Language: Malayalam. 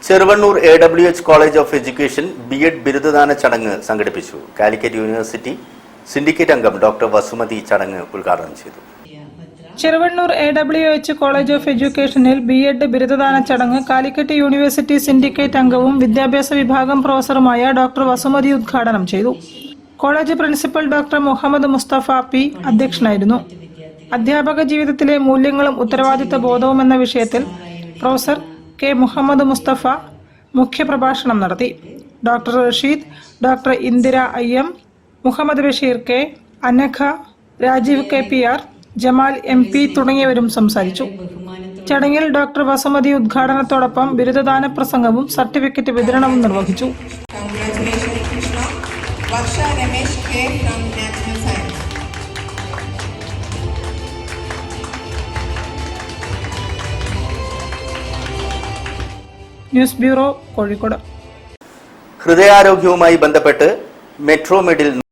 Cheruvannur AWH college of education B.Ed ബിരുദദാന ചടങ്ങ് സംഘടിപ്പിച്ചു. കാലിക്കറ്റ് യൂണിവേഴ്സിറ്റി സിൻഡിക്കേറ്റ് അംഗം ഡോക്ടർ വസുമതി ചടങ്ങ് ഉദ്ഘാടനം ചെയ്തു. ചെറുവണ്ണൂർ AWH കോളേജ് ഓഫ് എഡ്യൂക്കേഷനിൽ B.Ed ബിരുദദാന ചടങ്ങ് കാലിക്കറ്റ് യൂണിവേഴ്സിറ്റി സിൻഡിക്കേറ്റ് അംഗവും വിദ്യാഭ്യാസ വിഭാഗം പ്രൊഫസറുമായ ഡോക്ടർ വസുമതി ഉദ്ഘാടനം ചെയ്തു. College principal doctor Muhammad Mustafa P അധ്യക്ഷനായിരുന്നു. അധ്യാപക ജീവിതത്തിലെ മൂല്യങ്ങളും ഉത്തരവാദിത്ത ബോധവും എന്ന വിഷയത്തിൽ പ്രൊഫസർ K. മുഹമ്മദ് മുസ്തഫ മുഖ്യപ്രഭാഷണം നടത്തി. Doctor Rasheed, doctor Indira IM, Muhammad Basheer K, Anagha, Rajeev KPR, Jamal MP തുടങ്ങിയവരും സംസാരിച്ചു. ചടങ്ങിൽ ഡോക്ടർ വസുമതി ഉദ്ഘാടനത്തോടൊപ്പം ബിരുദദാന പ്രസംഗവും സർട്ടിഫിക്കറ്റ് വിതരണവും നിർവഹിച്ചു. News bureau, Kozhikode. ഹൃദയാരോഗ്യവുമായി ബന്ധപ്പെട്ട് മെട്രോമെഡിൽ